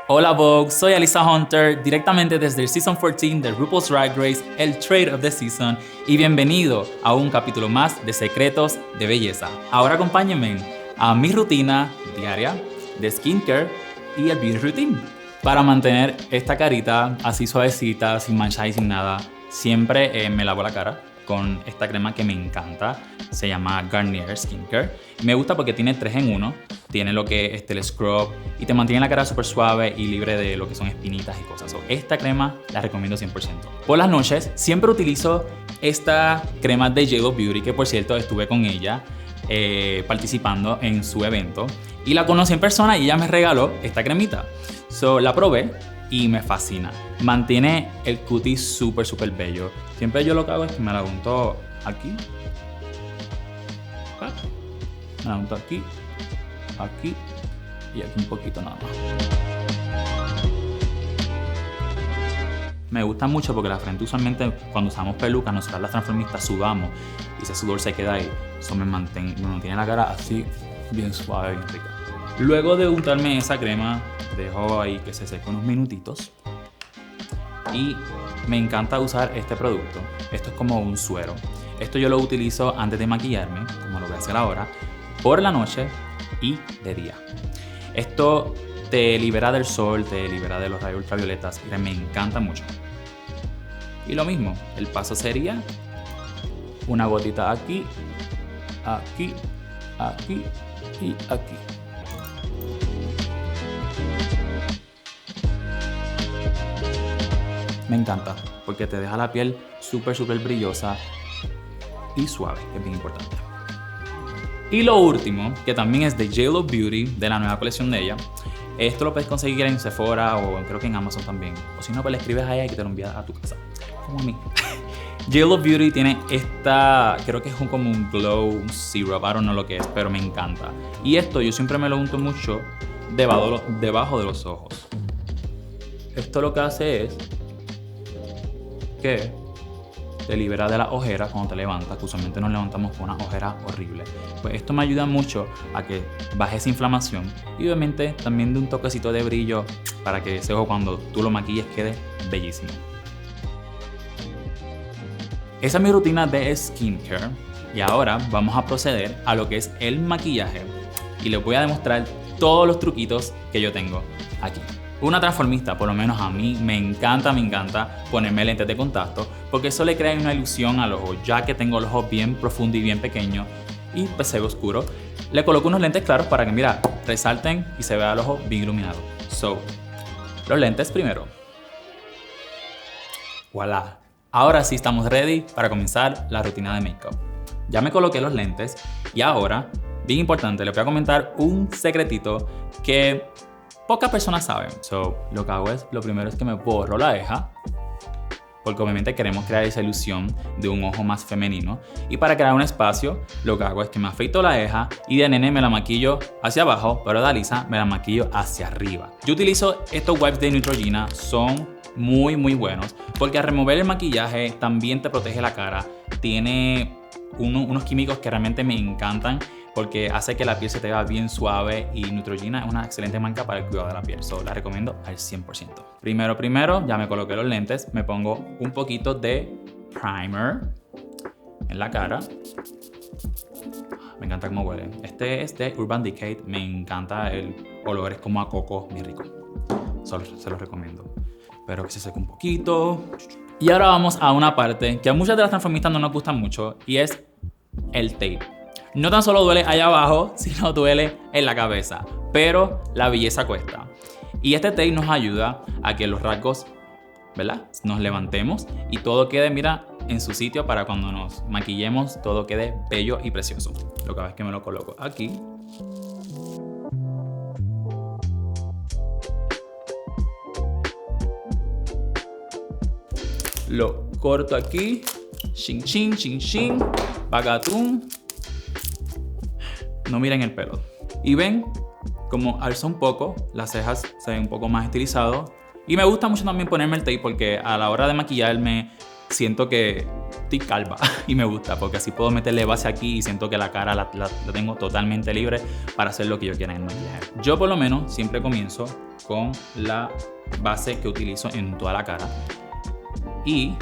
Hola Vogue, soy Alyssa Hunter, directamente desde el Season 14 de RuPaul's Drag Race, el Trade of the Season, y bienvenido a un capítulo más de Secretos de Belleza. Ahora acompáñenme a mi rutina diaria de skincare y el beauty routine. Para mantener esta carita así suavecita, sin manchas y sin nada, siempre me lavo la cara con esta crema que me encanta. Se llama Garnier Skincare. Me gusta porque tiene 3 en 1. Tiene lo que es el scrub y te mantiene la cara súper suave y libre de lo que son espinitas y cosas. Esta crema la recomiendo 100%. Por las noches siempre utilizo esta crema de Yellow Beauty, que por cierto estuve con ella participando en su evento. Y la conocí en persona y ella me regaló esta cremita. La probé y me fascina. Mantiene el cutis súper bello. Siempre yo lo que hago es que me la unto aquí. Me la unto aquí. Aquí y aquí un poquito nada más. Me gusta mucho porque la frente usualmente cuando usamos pelucas, nosotras las transformistas sudamos y ese sudor se queda ahí. Eso me mantiene la cara así bien suave, bien rica. Luego de untarme esa crema, dejo ahí que se seque unos minutitos y me encanta usar este producto. Esto es como un suero. Esto yo lo utilizo antes de maquillarme, como lo voy a hacer ahora, por la noche y de día. Esto te libera del sol, te libera de los rayos ultravioletas y me encanta mucho. Y lo mismo, el paso sería una gotita aquí, aquí, aquí y aquí. Me encanta porque te deja la piel súper brillosa y suave, que es bien importante. Y lo último, que también es de Yellow Beauty, de la nueva colección de ella. Esto lo puedes conseguir en Sephora o creo que en Amazon también. O si no, pues le escribes a ella y que te lo envía a tu casa. Como a mí. Yellow Beauty tiene esta, creo que es como un glow, un syrup, I don't know lo que es, pero me encanta. Y esto yo siempre me lo unto mucho debajo de los ojos. Esto lo que hace es que te libera de las ojeras cuando te levantas, que usualmente nos levantamos con una ojera horrible. Pues esto me ayuda mucho a que baje esa inflamación y obviamente también de un toquecito de brillo para que ese ojo cuando tú lo maquilles quede bellísimo. Esa es mi rutina de skincare y ahora vamos a proceder a lo que es el maquillaje y les voy a demostrar todos los truquitos que yo tengo aquí. Una transformista, por lo menos a mí, me encanta ponerme lentes de contacto porque eso le crea una ilusión al ojo, ya que tengo los ojos bien profundos y bien pequeños y pues se ve oscuro. Le coloco unos lentes claros para que, mira, resalten y se vea el ojo bien iluminado. Los lentes primero. Voilà. Ahora sí estamos ready para comenzar la rutina de make-up. Ya me coloqué los lentes y ahora, bien importante, les voy a comentar un secretito que pocas personas saben. Lo que hago es, lo primero es que me borro la ceja, porque obviamente queremos crear esa ilusión de un ojo más femenino. Y para crear un espacio, lo que hago es que me afeito la ceja y de nene me la maquillo hacia abajo, pero de Alyssa me la maquillo hacia arriba. Yo utilizo estos wipes de Neutrogena, son muy buenos, porque al remover el maquillaje también te protege la cara. Tiene unos químicos que realmente me encantan, porque hace que la piel se te vea bien suave y Neutrogena es una excelente marca para el cuidado de la piel. La recomiendo al 100%. Primero, ya me coloqué los lentes, me pongo un poquito de primer en la cara. Me encanta cómo huele. Este es de Urban Decay, me encanta el olor, es como a coco, bien rico. Se los recomiendo. Espero que se seque un poquito. Y ahora vamos a una parte que a muchas de las transformistas no nos gusta mucho y es el tape. No tan solo duele allá abajo, sino duele en la cabeza. Pero la belleza cuesta. Y este tape nos ayuda a que los rasgos, ¿verdad?, nos levantemos y todo quede, mira, en su sitio para cuando nos maquillemos, todo quede bello y precioso. Lo que hago es que me lo coloco aquí. Lo corto aquí. Chin, chin, chin, chin. Pagatum. No miren el pelo. Y ven como alzo un poco, las cejas se ven un poco más estilizadas. Y me gusta mucho también ponerme el tape porque a la hora de maquillarme siento que estoy calva y me gusta porque así puedo meterle base aquí y siento que la cara la tengo totalmente libre para hacer lo que yo quiera en el maquillaje. Yo por lo menos siempre comienzo con la base que utilizo en toda la cara y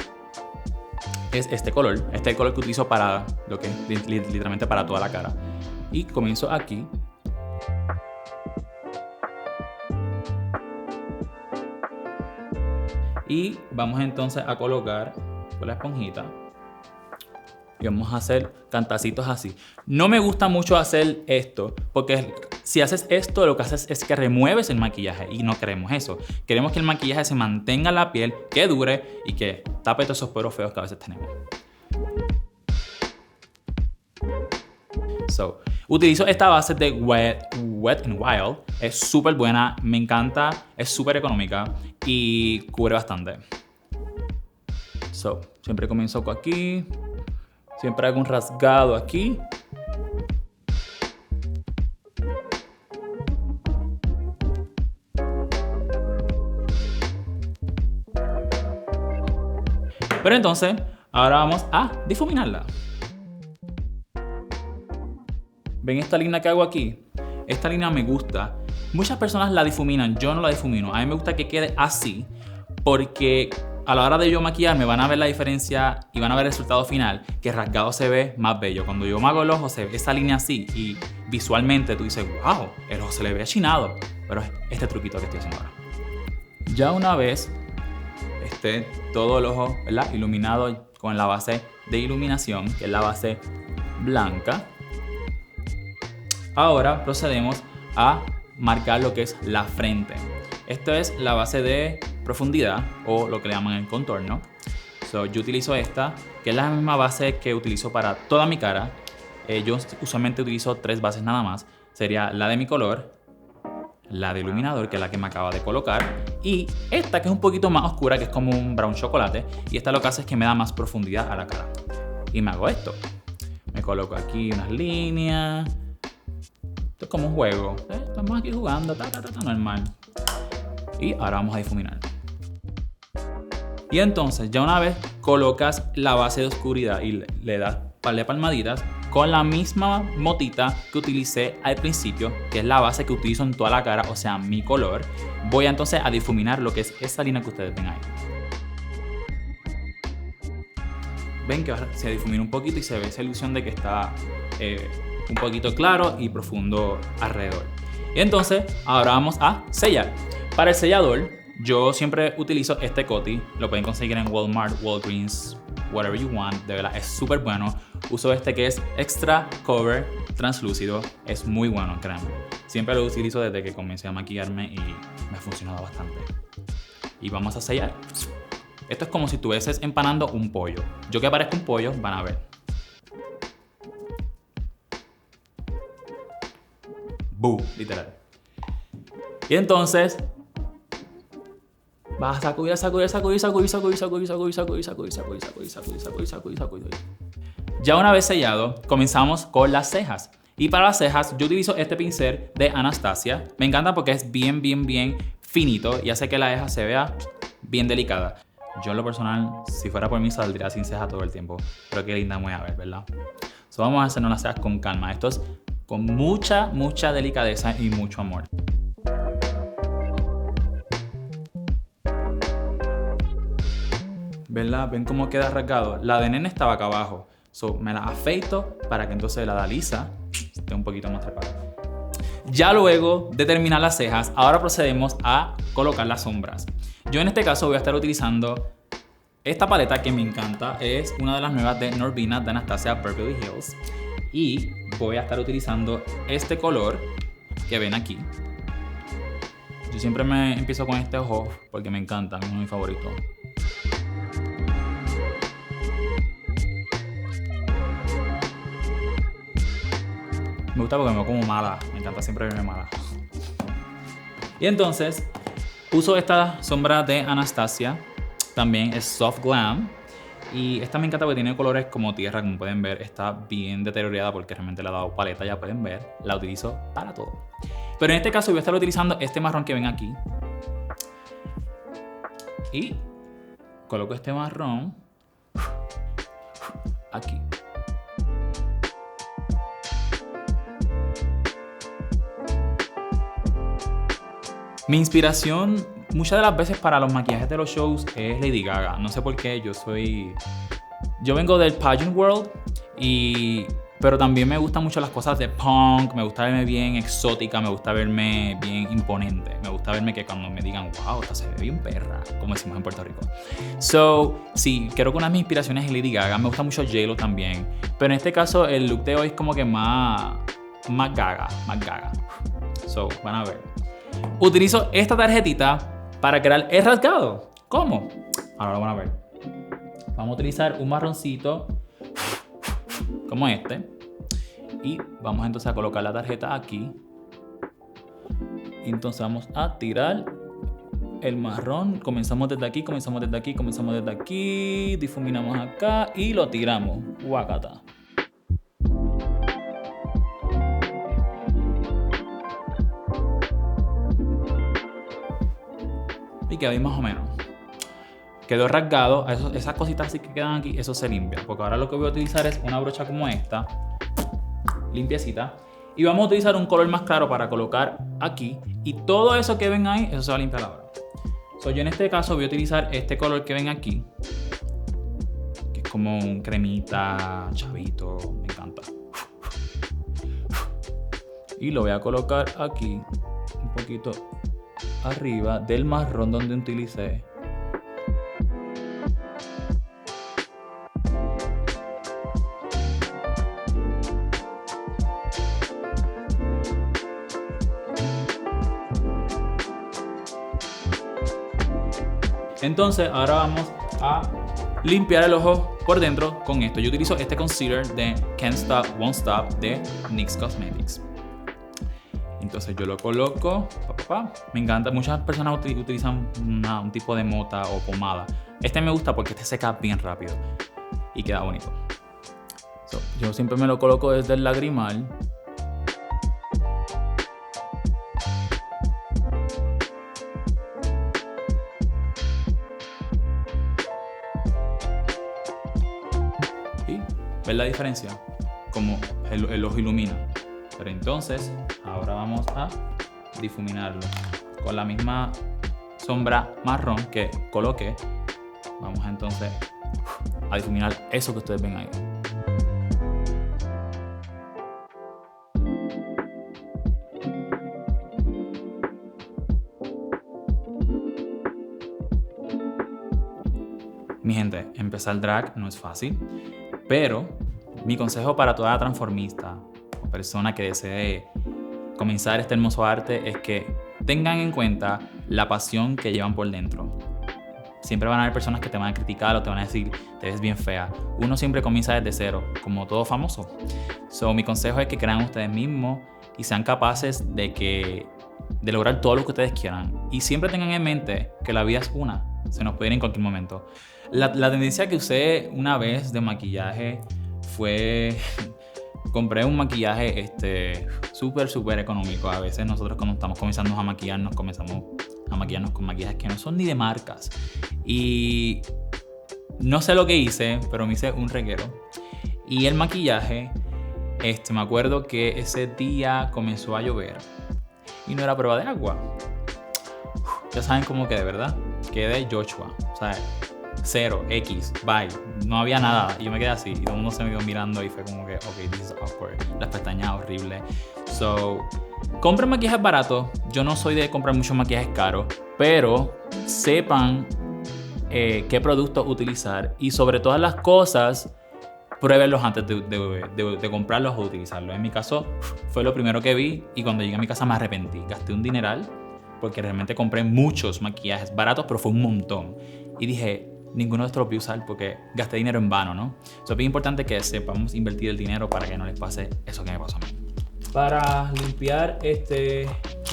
es este color. Este es el color que utilizo para lo que es literalmente para toda la cara. Y comienzo aquí. Y vamos entonces a colocar con la esponjita. Y vamos a hacer cantacitos así. No me gusta mucho hacer esto, porque si haces esto, lo que haces es que remueves el maquillaje y no queremos eso. Queremos que el maquillaje se mantenga en la piel, que dure y que tape todos esos poros feos que a veces tenemos. Utilizo esta base de Wet n Wild. Es súper buena, me encanta, es súper económica y cubre bastante. Siempre comienzo aquí. Siempre hago un rasgado aquí. Pero entonces, ahora vamos a difuminarla. ¿Ven esta línea que hago aquí? Esta línea me gusta. Muchas personas la difuminan, yo no la difumino. A mí me gusta que quede así, porque a la hora de yo maquillarme van a ver la diferencia y van a ver el resultado final, que rasgado se ve más bello. Cuando yo me hago el ojo se ve esa línea así y visualmente tú dices, wow, el ojo se le ve achinado. Pero es este truquito que estoy haciendo ahora. Ya una vez esté todo el ojo, ¿verdad?, iluminado con la base de iluminación, que es la base blanca, ahora procedemos a marcar lo que es la frente. Esto es la base de profundidad o lo que le llaman el contorno. Yo utilizo esta, que es la misma base que utilizo para toda mi cara. Yo usualmente utilizo 3 bases nada más. Sería la de mi color, la de iluminador, que es la que me acaba de colocar, y esta que es un poquito más oscura, que es como un brown chocolate, y esta lo que hace es que me da más profundidad a la cara. Y me hago esto. Me coloco aquí unas líneas. Esto es como un juego. Estamos aquí jugando, normal. Y ahora vamos a difuminar. Y entonces, ya una vez colocas la base de oscuridad y le das un par de palmaditas, con la misma motita que utilicé al principio, que es la base que utilizo en toda la cara, o sea, mi color, voy entonces a difuminar lo que es esa línea que ustedes ven ahí. Ven que se difumina un poquito y se ve esa ilusión de que está un poquito claro y profundo alrededor. Y entonces, ahora vamos a sellar. Para el sellador, yo siempre utilizo este coti. Lo pueden conseguir en Walmart, Walgreens, whatever you want. De verdad, es súper bueno. Uso este que es Extra Cover Translúcido. Es muy bueno, créanme. Siempre lo utilizo desde que comencé a maquillarme y me ha funcionado bastante. Y vamos a sellar. Esto es como si estuvieses empanando un pollo. Yo que parezco un pollo, van a ver. ¡Boo! Literal. Y entonces vas a sacudir. Ya una vez sellado, comenzamos con las cejas. Y para las cejas, yo utilizo este pincel de Anastasia. Me encanta porque es bien finito y hace que la ceja se vea bien delicada. Yo en lo personal, si fuera por mí, saldría sin ceja todo el tiempo. Pero qué linda me voy a ver, ¿verdad? Vamos a hacernos las cejas con calma. Esto es con mucha delicadeza y mucho amor. ¿Verdad? ¿Ven cómo queda rasgado? La de nene estaba acá abajo. Me la afeito para que entonces la de Alyssa esté un poquito más trepada. Ya luego de terminar las cejas, ahora procedemos a colocar las sombras. Yo en este caso voy a estar utilizando esta paleta que me encanta. Es una de las nuevas de Norvina de Anastasia Beverly Hills. Y voy a estar utilizando este color que ven aquí. Yo siempre me empiezo con este ojo porque me encanta, es uno de mis favoritos. Me gusta porque me veo como mala. Me encanta siempre verme mala. Y entonces, uso esta sombra de Anastasia. También es Soft Glam. Y esta me encanta porque tiene colores como tierra, como pueden ver. Está bien deteriorada porque realmente le he dado paleta, ya pueden ver. La utilizo para todo. Pero en este caso voy a estar utilizando este marrón que ven aquí. Y coloco este marrón. aquí. Mi inspiración muchas de las veces para los maquillajes de los shows es Lady Gaga. No sé por qué, yo vengo del pageant world, pero también me gustan mucho las cosas de punk, me gusta verme bien exótica, me gusta verme bien imponente, me gusta verme que cuando me digan, wow, esta se ve bien perra, como decimos en Puerto Rico. So, sí, creo que una de mis inspiraciones es Lady Gaga, me gusta mucho J-Lo también, pero en este caso el look de hoy es como que más gaga. So, van a ver. Utilizo esta tarjetita para crear el rasgado. ¿Cómo? Ahora lo van a ver. Vamos a utilizar un marroncito como este. Y vamos entonces a colocar la tarjeta aquí. Y entonces vamos a tirar el marrón. Comenzamos desde aquí, comenzamos desde aquí. Difuminamos acá y lo tiramos. Guacata. Y quedó ahí más o menos. Quedó rasgado. Esas cositas así que quedan aquí, eso se limpia. Porque ahora lo que voy a utilizar es una brocha como esta. Limpiecita. Y vamos a utilizar un color más claro para colocar aquí. Y todo eso que ven ahí, eso se va a limpiar ahora. So, yo en este caso voy a utilizar este color que ven aquí. Que es como un cremita, chavito. Me encanta. Y lo voy a colocar aquí. Un poquito arriba del marrón donde utilicé. Entonces ahora vamos a limpiar el ojo por dentro con esto. Yo utilizo este concealer de Can't Stop, Won't Stop de NYX Cosmetics. Entonces yo lo coloco. Me encanta. Muchas personas utilizan un tipo de mota o pomada. Este me gusta porque este seca bien rápido y queda bonito. Yo siempre me lo coloco desde el lagrimal. ¿Ves la diferencia? Como el ojo ilumina. Pero entonces, ahora vamos a difuminarlo. Con la misma sombra marrón que coloqué, vamos entonces a difuminar eso que ustedes ven ahí. Mi gente, empezar drag no es fácil. Pero mi consejo para toda transformista o persona que desee comenzar este hermoso arte es que tengan en cuenta la pasión que llevan por dentro. Siempre van a haber personas que te van a criticar o te van a decir, te ves bien fea. Uno siempre comienza desde cero, como todo famoso. Mi consejo es que crean ustedes mismos y sean capaces de lograr todo lo que ustedes quieran. Y siempre tengan en mente que la vida es una. Se nos puede ir en cualquier momento. La tendencia que usé una vez de maquillaje fue... Compré un maquillaje súper económico. A veces nosotros cuando estamos comenzando a maquillarnos, comenzamos a maquillarnos con maquillajes que no son ni de marcas. Y no sé lo que hice, pero me hice un reguero. Y el maquillaje, me acuerdo que ese día comenzó a llover y no era prueba de agua. Ya saben cómo quedé, ¿verdad? Quedé Joshua, o sea, 0, X, bye. No había nada. Y yo me quedé así. Y todo el mundo se me quedó mirando y fue como que, ok, this is awkward. Las pestañas horribles. Compren maquillajes baratos. Yo no soy de comprar muchos maquillajes caros. Pero sepan qué productos utilizar. Y sobre todas las cosas, pruébenlos antes de comprarlos o utilizarlos. En mi caso, fue lo primero que vi. Y cuando llegué a mi casa me arrepentí. Gasté un dineral. Porque realmente compré muchos maquillajes baratos, pero fue un montón. Y dije, ninguno de estos los voy a usar porque gasté dinero en vano, ¿no? Es bien importante que sepamos invertir el dinero para que no les pase eso que me pasó a mí. Para limpiar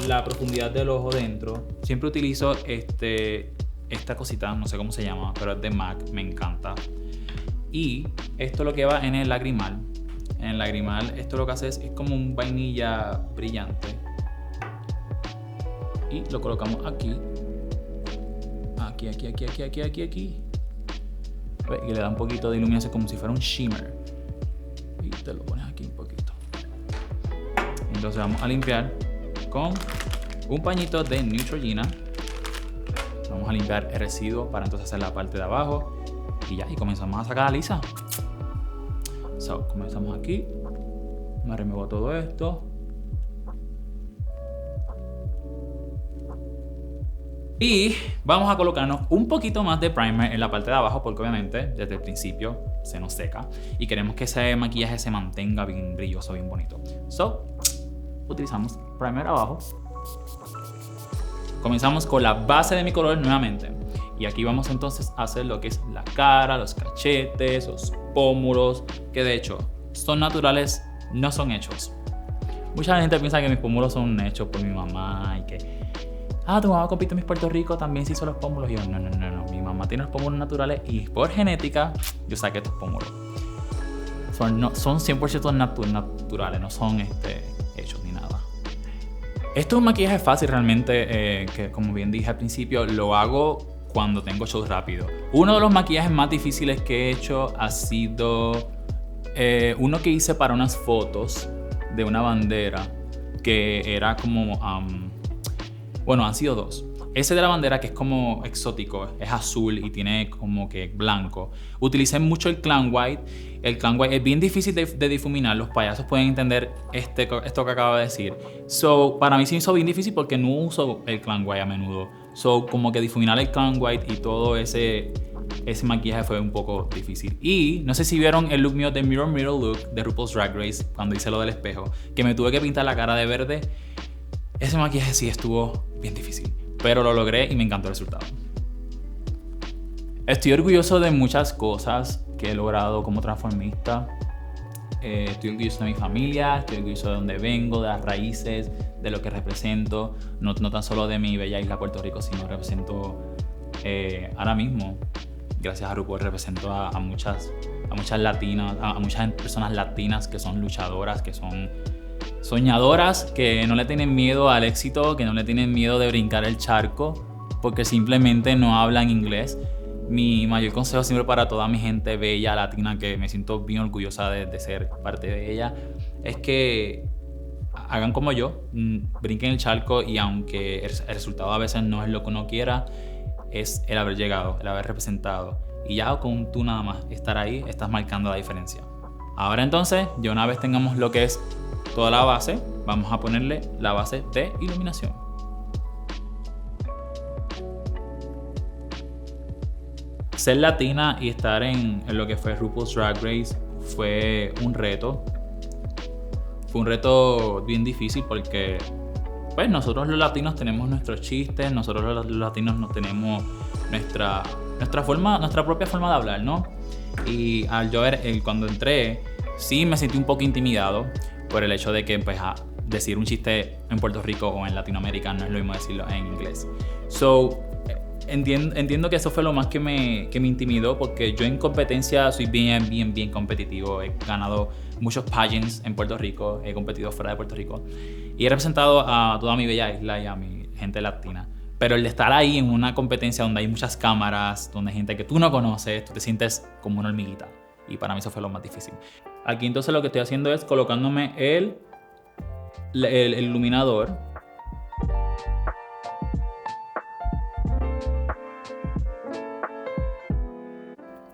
la profundidad del ojo dentro, siempre utilizo esta cosita, no sé cómo se llama, pero es de MAC, me encanta. Y esto lo que va en el lagrimal. En el lagrimal, esto lo que hace es como un vainilla brillante. Y lo colocamos aquí. Aquí. ¿Ves? Y le da un poquito de iluminación como si fuera un shimmer. Y te lo pones aquí un poquito. Entonces vamos a limpiar con un pañito de Neutrogena. Vamos a limpiar el residuo para entonces hacer la parte de abajo. Y ya, y comenzamos a sacar a Lisa. So, comenzamos aquí. Me remuevo todo esto. Y vamos a colocarnos un poquito más de primer en la parte de abajo porque obviamente desde el principio se nos seca y queremos que ese maquillaje se mantenga bien brilloso, bien bonito. So, utilizamos primer abajo. Comenzamos con la base de mi color nuevamente. Y aquí vamos entonces a hacer lo que es la cara, los cachetes, los pómulos, que de hecho son naturales, no son hechos. Mucha gente piensa que mis pómulos son hechos por mi mamá y que tu mamá compite en Miss Puerto Rico, también se hizo los pómulos. Y yo, no. Mi mamá tiene los pómulos naturales y por genética yo saqué estos pómulos. Son 100% naturales, no son hechos ni nada. Esto es un maquillaje fácil realmente, que como bien dije al principio, lo hago cuando tengo shows rápido. Uno de los maquillajes más difíciles que he hecho ha sido uno que hice para unas fotos de una bandera que era como... bueno, han sido dos. Ese de la bandera que es como exótico, es azul y tiene como que blanco. Utilicé mucho el clan white. El clan white es bien difícil de difuminar. Los payasos pueden entender esto que acabo de decir. So, para mí se me hizo bien difícil porque no uso el clan white a menudo. So, como que difuminar el clan white y todo ese maquillaje fue un poco difícil. Y no sé si vieron el look mío de Mirror Look de RuPaul's Drag Race cuando hice lo del espejo, que me tuve que pintar la cara de verde. Ese maquillaje sí estuvo bien difícil, pero lo logré y me encantó el resultado. Estoy orgulloso de muchas cosas que he logrado como transformista. Estoy orgulloso de mi familia, estoy orgulloso de dónde vengo, de las raíces, de lo que represento. No tan solo de mi bella isla Puerto Rico, sino represento ahora mismo, gracias a RuPaul, represento a muchas latinas, a muchas personas latinas que son luchadoras, que son soñadoras, que no le tienen miedo al éxito, que no le tienen miedo de brincar el charco porque simplemente no hablan inglés. Mi mayor consejo siempre para toda mi gente bella latina, que me siento bien orgullosa de ser parte de ella, es que hagan como yo, brinquen el charco, y aunque el resultado a veces no es lo que uno quiera, es el haber llegado, el haber representado, y ya con tú nada más estar ahí, estás marcando la diferencia. Ahora entonces, ya una vez tengamos lo que es toda la base, vamos a ponerle la base de iluminación. Ser latina y estar en lo que fue RuPaul's Drag Race fue un reto. Fue un reto bien difícil porque pues nosotros los latinos tenemos nuestros chistes, nosotros los latinos no tenemos nuestra propia forma de hablar, ¿no? Y al yo ver, cuando entré, sí me sentí un poco intimidado por el hecho de que pues, decir un chiste en Puerto Rico o en Latinoamérica no es lo mismo decirlo en inglés. So, entiendo que eso fue lo más que me intimidó, porque yo en competencia soy bien competitivo. He ganado muchos pageants en Puerto Rico, he competido fuera de Puerto Rico y he representado a toda mi bella isla y a mi gente latina. Pero el de estar ahí en una competencia donde hay muchas cámaras, donde hay gente que tú no conoces, tú te sientes como una hormiguita. Y para mí eso fue lo más difícil. Aquí entonces lo que estoy haciendo es colocándome el iluminador.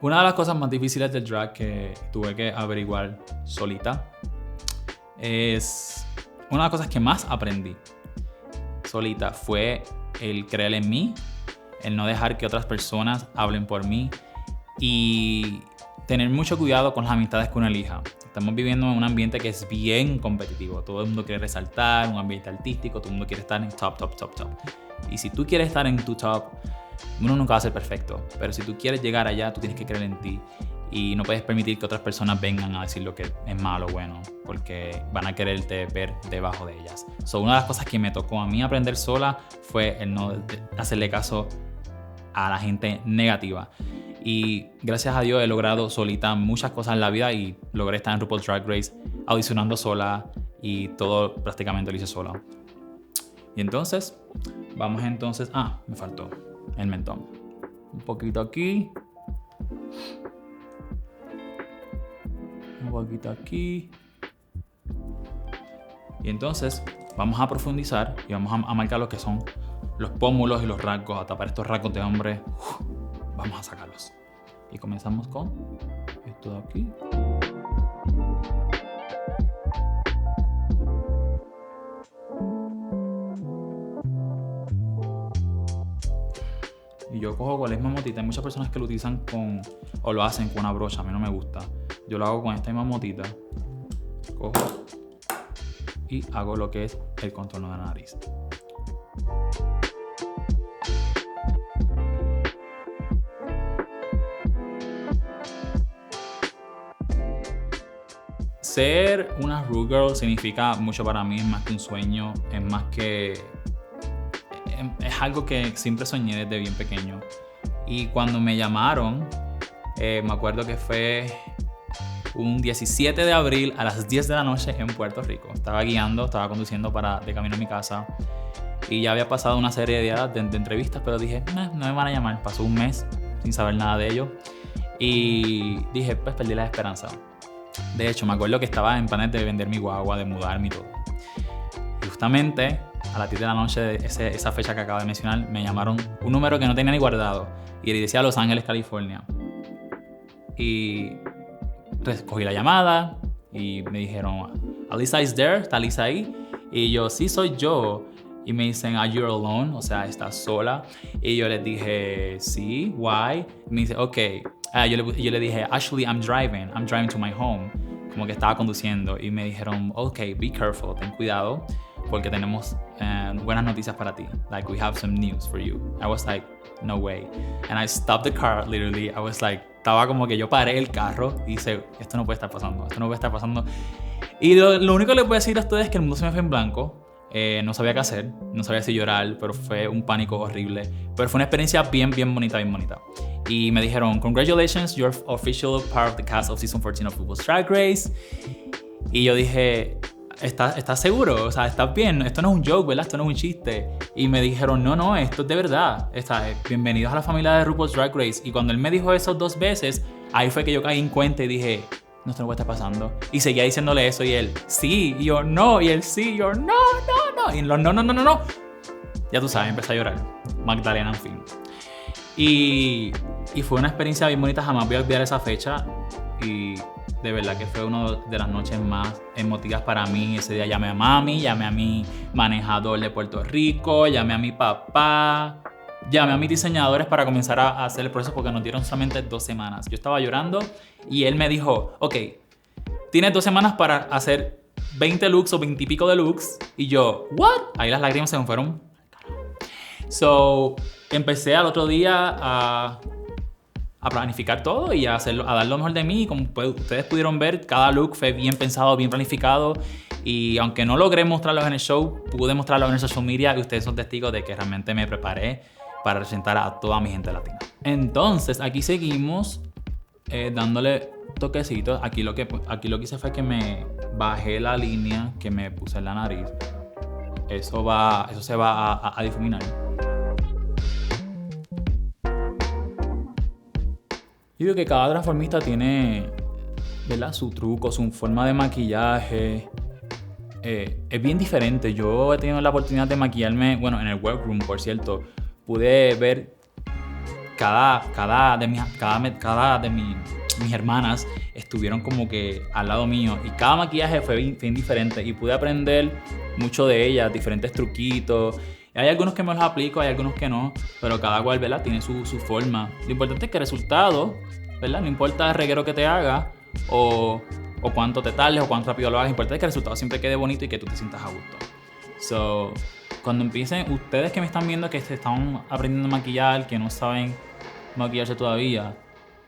Una de las cosas más difíciles del drag que tuve que averiguar solita es una de las cosas que más aprendí solita fue el creer en mí, el no dejar que otras personas hablen por mí y tener mucho cuidado con las amistades que uno elija. Estamos viviendo en un ambiente que es bien competitivo. Todo el mundo quiere resaltar, un ambiente artístico, todo el mundo quiere estar en top. Y si tú quieres estar en tu top, uno nunca va a ser perfecto. Pero si tú quieres llegar allá, tú tienes que creer en ti. Y no puedes permitir que otras personas vengan a decir lo que es malo o bueno, porque van a quererte ver debajo de ellas. So, una de las cosas que me tocó a mí aprender sola fue el no hacerle caso a la gente negativa. Y gracias a Dios he logrado solita muchas cosas en la vida y logré estar en RuPaul's Drag Race audicionando sola y todo prácticamente lo hice sola. Y entonces, vamos entonces... me faltó el mentón. Un poquito aquí. Un poquito aquí. Y entonces vamos a profundizar y vamos a marcar lo que son los pómulos y los rasgos, a tapar estos rasgos de hombre. Vamos a sacarlos. Y comenzamos con esto de aquí. Y yo cojo con la misma motita. Hay muchas personas que lo utilizan o lo hacen con una brocha. A mí no me gusta. Yo lo hago con esta misma motita. Cojo y hago lo que es el contorno de la nariz. Ser una Ru Girl significa mucho para mí, es más que un sueño, es algo que siempre soñé desde bien pequeño. Y cuando me llamaron, me acuerdo que fue un 17 de abril a las 10 de la noche en Puerto Rico. Estaba conduciendo de camino a mi casa y ya había pasado una serie de días de entrevistas, pero dije, no me van a llamar. Pasó un mes sin saber nada de ello y dije, pues perdí la esperanza. De hecho, me acuerdo que estaba en planes de vender mi guagua, de mudarme y todo. Y justamente a las 10 de la noche de esa fecha que acabo de mencionar, me llamaron un número que no tenía ni guardado y decía Los Ángeles, California. Y cogí la llamada y me dijeron, Alyssa is there, ¿está Alyssa ahí? Y yo, sí, soy yo. Y me dicen, are you alone? O sea, ¿estás sola? Y yo les dije, sí, why? Y me dice, ok. Yo le dije, actually, I'm driving to my home. Como que estaba conduciendo. Y me dijeron, ok, be careful, ten cuidado, porque tenemos buenas noticias para ti. Like, we have some news for you. I was like, no way. And I stopped the car, literally. I was like, estaba como que yo paré el carro y dije, esto no puede estar pasando. Y lo único que les puedo decir a ustedes es que el mundo se me fue en blanco. No sabía qué hacer, no sabía si llorar, pero fue un pánico horrible. Pero fue una experiencia bien bonita. Y me dijeron, congratulations, you're official part of the cast of Season 14 of RuPaul's Drag Race. Y yo dije, ¿estás seguro? O sea, ¿estás bien? Esto no es un joke, ¿verdad? Esto no es un chiste. Y me dijeron, no, esto es de verdad. Bienvenidos a la familia de RuPaul's Drag Race. Y cuando él me dijo eso 2 veces, ahí fue que yo caí en cuenta y dije, no, esto no puede estar pasando. Y seguía diciéndole eso y él, sí, y yo, no, y él, sí, y yo, no. Y él, no. Ya tú sabes, empecé a llorar. Magdalena, en fin. Y fue una experiencia bien bonita, jamás voy a olvidar esa fecha. Y de verdad que fue una de las noches más emotivas para mí. Ese día llamé a mami, llamé a mi manejador de Puerto Rico, llamé a mi papá, llamé a mis diseñadores para comenzar a hacer el proceso porque nos dieron solamente 2 semanas. Yo estaba llorando y él me dijo, ok, tienes 2 semanas para hacer 20 looks o 20 y pico de looks. Y yo, ¿what? Ahí las lágrimas se me fueron. So, empecé al otro día a planificar todo y a dar lo mejor de mí. Como ustedes pudieron ver, cada look fue bien pensado, bien planificado. Y aunque no logré mostrarlos en el show, pude mostrarlos en el social media y ustedes son testigos de que realmente me preparé para representar a toda mi gente latina. Entonces, aquí seguimos dándole toquecitos. Aquí lo que hice fue que me bajé la línea que me puse en la nariz. Eso se va a difuminar. Yo digo que cada transformista tiene, ¿verdad?, su truco, su forma de maquillaje. Es bien diferente. Yo he tenido la oportunidad de maquillarme, bueno, en el workroom, por cierto. Pude ver cada de mis hermanas estuvieron como que al lado mío y cada maquillaje fue bien diferente y pude aprender mucho de ellas, diferentes truquitos. Hay algunos que me los aplico, hay algunos que no, pero cada cual, ¿verdad?, tiene su forma. Lo importante es que el resultado, ¿verdad?, no importa el reguero que te haga o cuánto te tardes o cuánto rápido lo hagas, lo importante es que el resultado siempre quede bonito y que tú te sientas a gusto. So, cuando empiecen, ustedes que me están viendo que se están aprendiendo a maquillar, que no saben maquillarse todavía,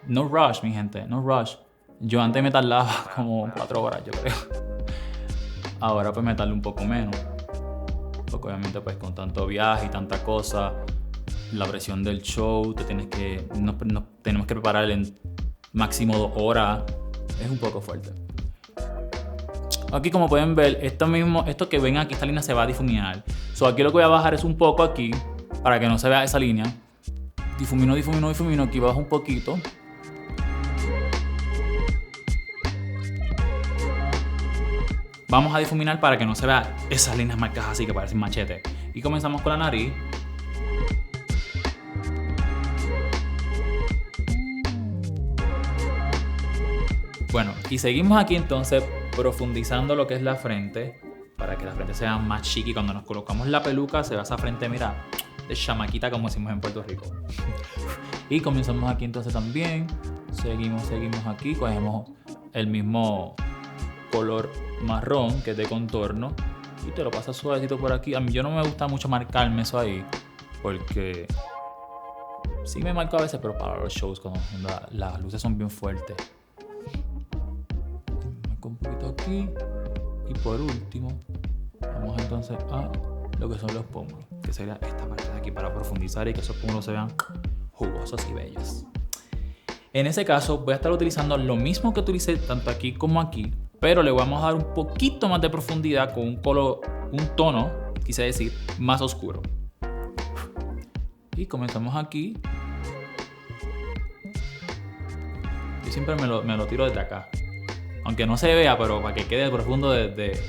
no rush, mi gente, no rush. Yo antes me tardaba como 4 horas, yo creo. Ahora pues me tardo un poco menos. Porque obviamente pues con tanto viaje y tanta cosa, la presión del show, nos tenemos que preparar en máximo 2 horas. Es un poco fuerte. Aquí como pueden ver, esto que ven aquí, esta línea se va a difuminar. So, aquí lo que voy a bajar es un poco aquí, para que no se vea esa línea. Difumino, aquí bajo un poquito. vamos a difuminar para que no se vea esas líneas marcadas así que parecen machete. Y comenzamos con la nariz. Bueno, y seguimos aquí entonces profundizando lo que es la frente, para que la frente sea más chic y cuando nos colocamos la peluca se vea esa frente, mira, de chamaquita como decimos en Puerto Rico. Y comenzamos aquí entonces también, seguimos aquí, cogemos el mismo color marrón que es de contorno y te lo pasas suavecito por aquí. A mí yo no me gusta mucho marcarme eso ahí porque sí me marco a veces, pero para los shows cuando las luces son bien fuertes. Un poquito aquí y por último vamos entonces a lo que son los pómulos, que sería esta parte de aquí para profundizar y que esos pómulos se vean jugosos y bellos. En ese caso voy a estar utilizando lo mismo que utilicé tanto aquí como aquí, pero le vamos a dar un poquito más de profundidad con un tono, quise decir, más oscuro. Y comenzamos aquí. Yo siempre me lo tiro desde acá. Aunque no se vea, pero para que quede profundo desde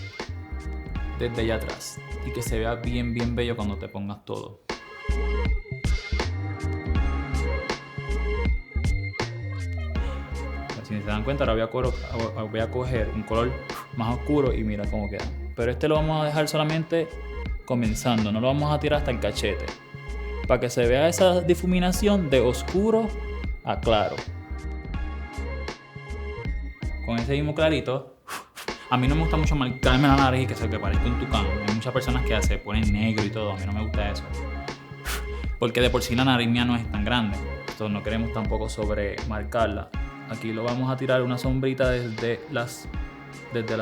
allá atrás. Y que se vea bien, bien bello cuando te pongas todo. Si se dan cuenta, ahora voy a coger un color más oscuro y mira cómo queda. Pero este lo vamos a dejar solamente comenzando, no lo vamos a tirar hasta el cachete. Para que se vea esa difuminación de oscuro a claro. Con ese mismo clarito, a mí no me gusta mucho marcarme la nariz y que se parezca un tucán. Hay muchas personas que se ponen negro y todo, a mí no me gusta eso. Porque de por sí la nariz mía no es tan grande, entonces no queremos tampoco sobremarcarla. Aquí lo vamos a tirar una sombrita desde las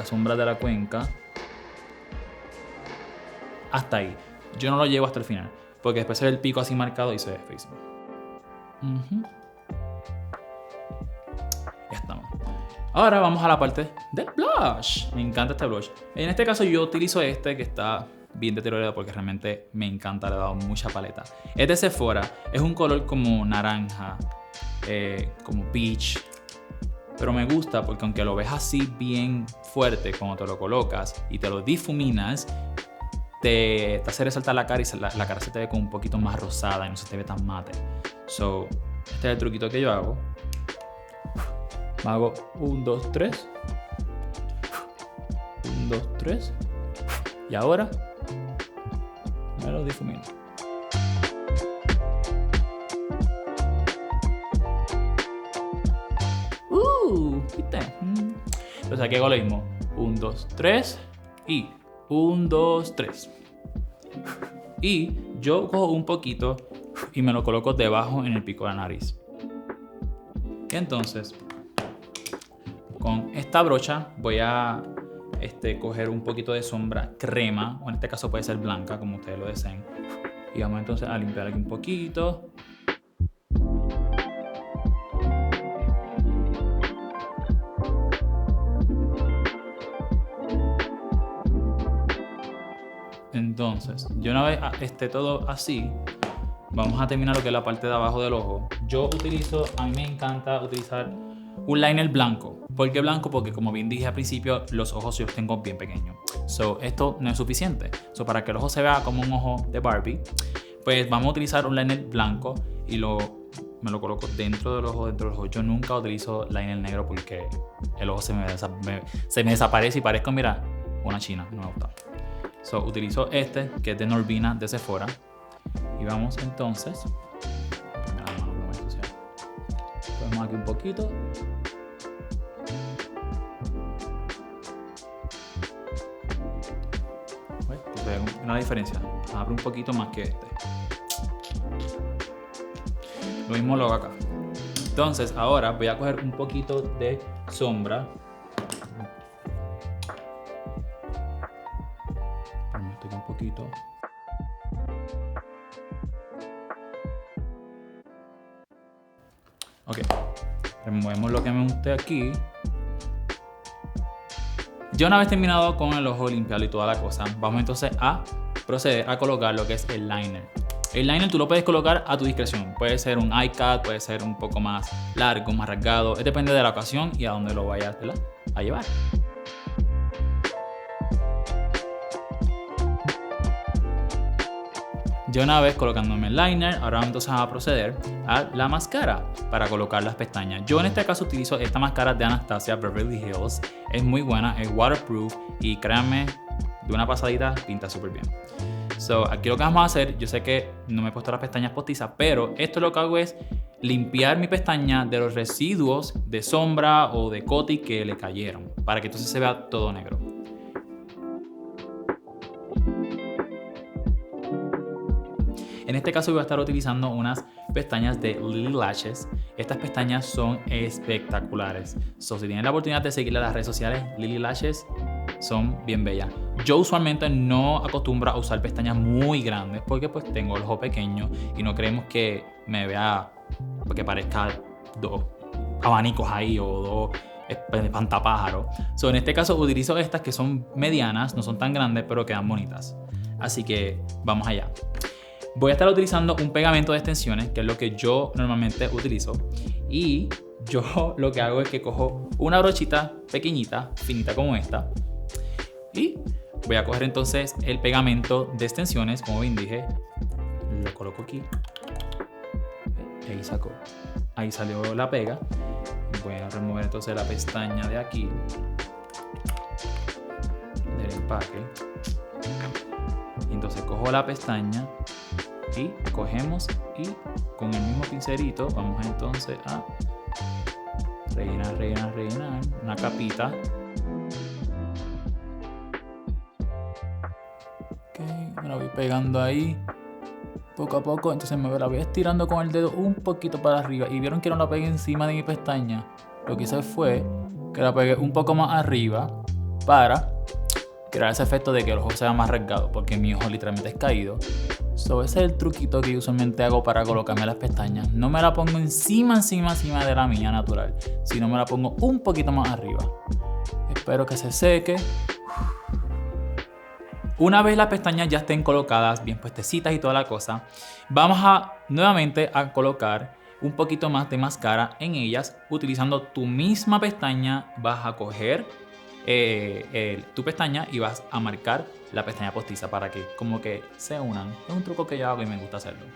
sombras de la cuenca hasta ahí. Yo no lo llevo hasta el final, porque después se ve el pico así marcado y se ve feísimo. Ya estamos. Ahora vamos a la parte del blush. Me encanta este blush. En este caso yo utilizo este que está bien deteriorado porque realmente me encanta, le he dado mucha paleta. Es de Sephora, es un color como naranja, como peach. Pero me gusta porque aunque lo ves así bien fuerte cuando te lo colocas y te lo difuminas, te hace resaltar la cara y la cara se te ve como un poquito más rosada y no se te ve tan mate. So, este es el truquito que yo hago. Me hago 1, 2, 3. 1, 2, 3. Y ahora me lo difumino. ¿Viste? Entonces aquí hago lo mismo. 1, 2, 3. Y 1, 2, 3. Y yo cojo un poquito y me lo coloco debajo en el pico de la nariz. Y entonces, con esta brocha voy a coger un poquito de sombra crema, o en este caso puede ser blanca, como ustedes lo deseen. Y vamos entonces a limpiar aquí un poquito. Entonces, yo una vez esté todo así, vamos a terminar lo que es la parte de abajo del ojo. A mí me encanta utilizar un liner blanco. ¿Por qué blanco? Porque como bien dije al principio, los ojos yo los tengo bien pequeños. So, esto no es suficiente. So, para que el ojo se vea como un ojo de Barbie, pues vamos a utilizar un liner blanco y me lo coloco dentro del ojo, Yo nunca utilizo liner negro porque el ojo se me desaparece y parezco, mira, una china. No me gusta. So, utilizo este, que es de Norvina, de Sephora. Y vamos entonces. Ponemos aquí un poquito. Una diferencia. Abre un poquito más que este. Lo mismo lo hago acá. Entonces, ahora voy a coger un poquito de sombra. Un poquito. Ok, removemos lo que me guste aquí. Ya una vez terminado con el ojo, limpiarlo y toda la cosa, vamos entonces a proceder a colocar lo que es el liner. El liner tú lo puedes colocar a tu discreción. Puede ser un eye-cut, puede ser un poco más largo, más rasgado. Depende de la ocasión y a dónde lo vayas a llevar. Ya una vez colocándome el liner, ahora entonces vamos a proceder a la máscara para colocar las pestañas. Yo en este caso utilizo esta máscara de Anastasia Beverly Hills. Es muy buena, es waterproof y créanme, de una pasadita pinta súper bien. So, aquí lo que vamos a hacer, yo sé que no me he puesto las pestañas postizas, pero esto lo que hago es limpiar mi pestaña de los residuos de sombra o de coty que le cayeron, para que entonces se vea todo negro. En este caso voy a estar utilizando unas pestañas de Lily Lashes. Estas pestañas son espectaculares. So, si tienen la oportunidad de seguirle a las redes sociales, Lily Lashes son bien bellas. Yo usualmente no acostumbro a usar pestañas muy grandes porque pues tengo el ojo pequeño y no queremos que me vea, que parezca dos abanicos ahí o dos espantapájaros. So, en este caso utilizo estas que son medianas, no son tan grandes, pero quedan bonitas. Así que vamos allá. Voy a estar utilizando un pegamento de extensiones, que es lo que yo normalmente utilizo. Y yo lo que hago es que cojo una brochita pequeñita, finita como esta. Y voy a coger entonces el pegamento de extensiones, como bien dije. Lo coloco aquí. Ahí salió la pega. Voy a remover entonces la pestaña de aquí. Del empaque. Entonces cojo la pestaña. Y cogemos y con el mismo pincelito vamos entonces a rellenar una capita. Ok, me la voy pegando ahí poco a poco, entonces me la voy estirando con el dedo un poquito para arriba y vieron que no la pegué encima de mi pestaña. Lo que hice fue que la pegué un poco más arriba para crear ese efecto de que el ojo sea más rasgado, porque mi ojo literalmente es caído. So, ese es el truquito que yo usualmente hago para colocarme las pestañas. No me la pongo encima de la mía natural, sino me la pongo un poquito más arriba. Espero que se seque. Una vez las pestañas ya estén colocadas, bien puestecitas y toda la cosa, vamos a nuevamente a colocar un poquito más de máscara en ellas. Utilizando tu misma pestaña, vas a coger tu pestaña y vas a marcar la pestaña postiza para que como que se unan. Es un truco que yo hago y me gusta hacerlo.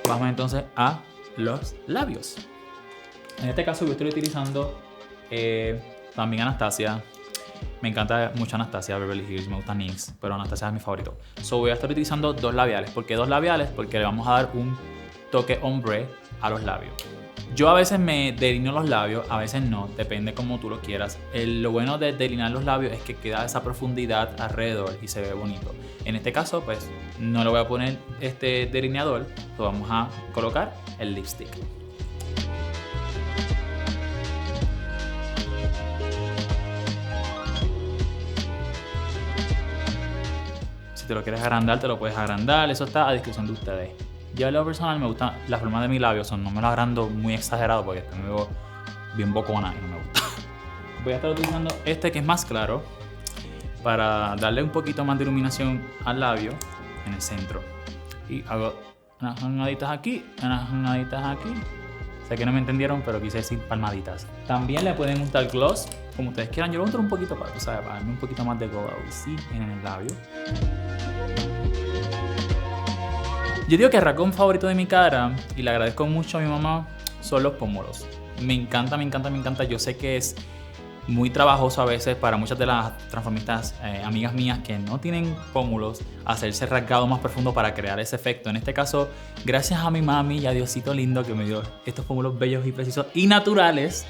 Vamos entonces a los labios. En este caso yo estoy utilizando también Anastasia. Me encanta mucho Anastasia Beverly Hills, me gusta NYX, pero Anastasia es mi favorito. So voy a estar utilizando dos labiales. ¿Por qué dos labiales? Porque le vamos a dar un toque ombre a los labios. Yo a veces me delineo los labios, a veces no, depende como tú lo quieras. Lo bueno de delinear los labios es que queda esa profundidad alrededor y se ve bonito. En este caso, pues, no le voy a poner este delineador, lo vamos a colocar el lipstick. Si te lo quieres agrandar, te lo puedes agrandar, eso está a discreción de ustedes. Yo en lo personal me gusta la forma de mis labios, no me lo agrando muy exagerado porque me veo bien bocona y no me gusta. Voy a estar utilizando este que es más claro para darle un poquito más de iluminación al labio en el centro. Y hago unas jangaditas aquí, unas jangaditas aquí. Sé que no me entendieron, pero quise decir palmaditas. También le pueden untar gloss, como ustedes quieran. Yo lo unto un poquito para darme un poquito más de glow en el labio. Yo digo que el rasgo favorito de mi cara, y le agradezco mucho a mi mamá, son los pómulos. Me encanta. Yo sé que es muy trabajoso a veces para muchas de las transformistas amigas mías que no tienen pómulos, hacerse rasgado más profundo para crear ese efecto. En este caso, gracias a mi mami y a Diosito lindo que me dio estos pómulos bellos y precisos y naturales,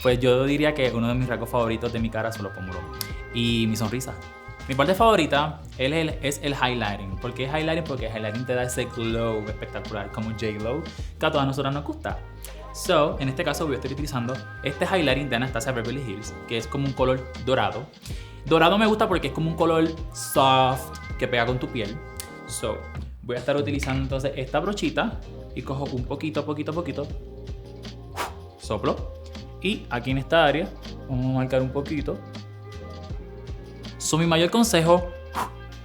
pues yo diría que uno de mis rasgos favoritos de mi cara son los pómulos. Y mi sonrisa. Mi parte favorita es el highlighting. ¿Por qué highlighting? Porque el highlighting te da ese glow espectacular como J-Lo que a todas nosotras nos gusta. So, en este caso voy a estar utilizando este highlighting de Anastasia Beverly Hills, que es como un color dorado. Dorado me gusta porque es como un color soft que pega con tu piel. So, voy a estar utilizando entonces esta brochita y cojo un poquito, soplo. Y aquí en esta área vamos a marcar un poquito. So, mi mayor consejo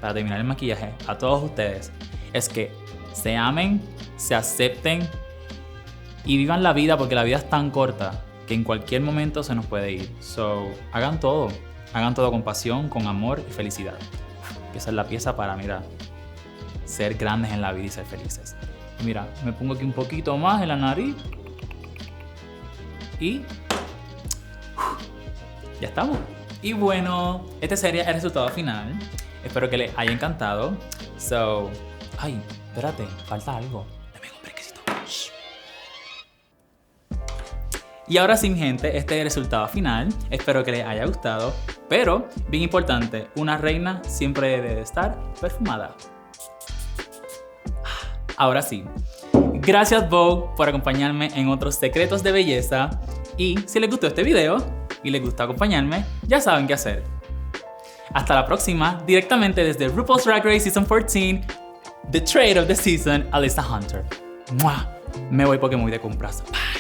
para terminar el maquillaje a todos ustedes es que se amen, se acepten y vivan la vida, porque la vida es tan corta que en cualquier momento se nos puede ir. So, hagan todo. Hagan todo con pasión, con amor y felicidad. Esa es la pieza para, mira, ser grandes en la vida y ser felices. Y mira, me pongo aquí un poquito más en la nariz. Y ya estamos. Y bueno, este sería el resultado final. Espero que les haya encantado. Ay, espérate, falta algo. Dame un brequecito. Y ahora sí, mi gente, este es el resultado final. Espero que les haya gustado. Pero, bien importante, una reina siempre debe de estar perfumada. Ahora sí. Gracias Vogue por acompañarme en otros secretos de belleza. Y si les gustó este video y les gusta acompañarme, ya saben qué hacer. Hasta la próxima, directamente desde RuPaul's Drag Race Season 14, The Trade of the Season, Alyssa Hunter. ¡Mua! Me voy porque me voy de compras. Bye.